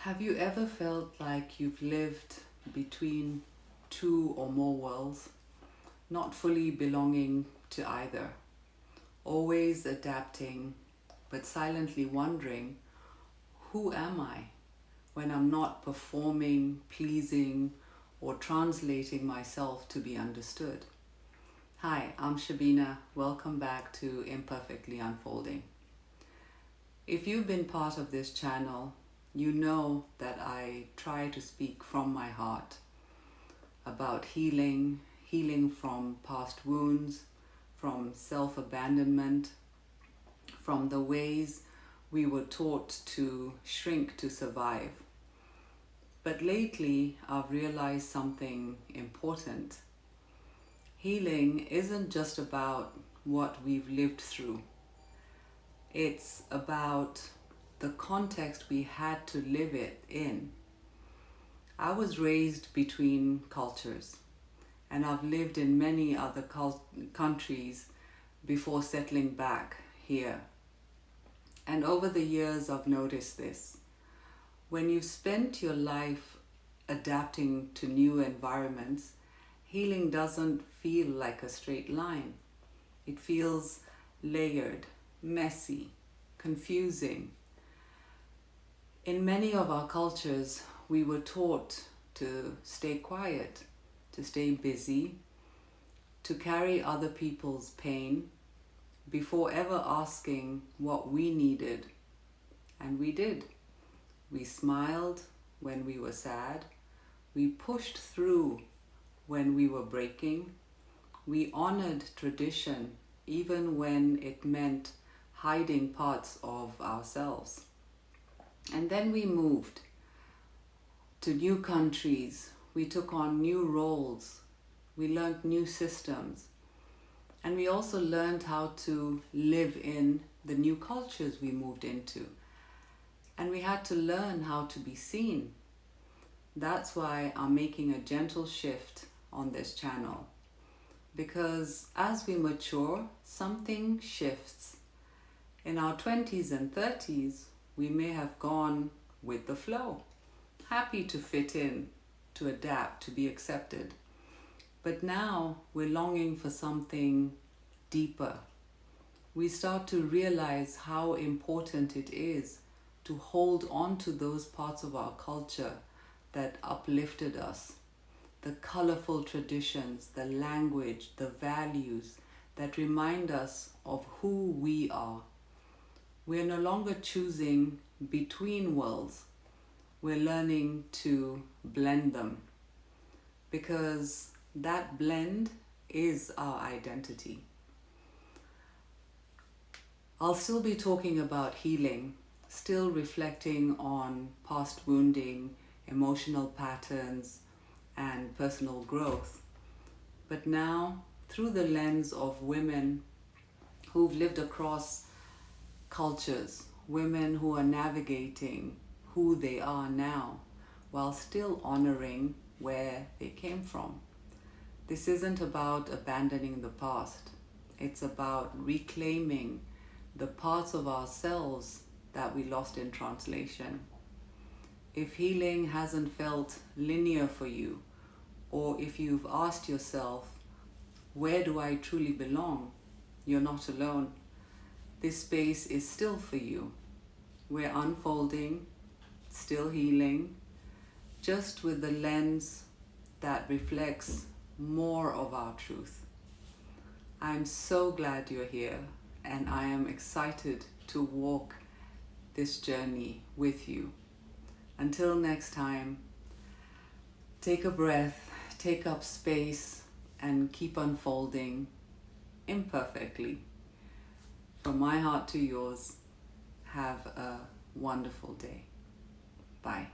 Have you ever felt like you've lived between two or more worlds, not fully belonging to either, always adapting, but silently wondering, who am I when I'm not performing, pleasing, or translating myself to be understood? Hi, I'm Shabina. Welcome back to Imperfectly Unfolding. If you've been part of this channel, you know that I try to speak from my heart about healing, healing from past wounds, from self-abandonment, from the ways we were taught to shrink to survive. But lately, I've realized something important. Healing isn't just about what we've lived through. It's about the context we had to live it in. I was raised between cultures, and I've lived in many other countries before settling back here. And over the years, I've noticed this. When you've spent your life adapting to new environments, healing doesn't feel like a straight line. It feels layered, messy, confusing. In many of our cultures, we were taught to stay quiet, to stay busy, to carry other people's pain before ever asking what we needed. And we did. We smiled when we were sad. We pushed through when we were breaking. We honored tradition even when it meant hiding parts of ourselves. And then we moved to new countries. We took on new roles. We learned new systems. And we also learned how to live in the new cultures we moved into. And we had to learn how to be seen. That's why I'm making a gentle shift on this channel. Because as we mature, something shifts. In our 20s and 30s, we may have gone with the flow, happy to fit in, to adapt, to be accepted. But now we're longing for something deeper. We start to realize how important it is to hold on to those parts of our culture that uplifted us, the colorful traditions, the language, the values that remind us of who we are. We're no longer choosing between worlds. We're learning to blend them because that blend is our identity. I'll still be talking about healing, still reflecting on past wounding, emotional patterns, and personal growth. But now, through the lens of women who've lived across cultures, women who are navigating who they are now while still honoring where they came from. This isn't about abandoning the past. It's about reclaiming the parts of ourselves that we lost in translation. If healing hasn't felt linear for you, or if you've asked yourself, where do I truly belong? You're not alone. This space is still for you. We're unfolding, still healing, just with the lens that reflects more of our truth. I'm so glad you're here, and I am excited to walk this journey with you. Until next time, take a breath, take up space, and keep unfolding imperfectly. From my heart to yours, have a wonderful day. Bye.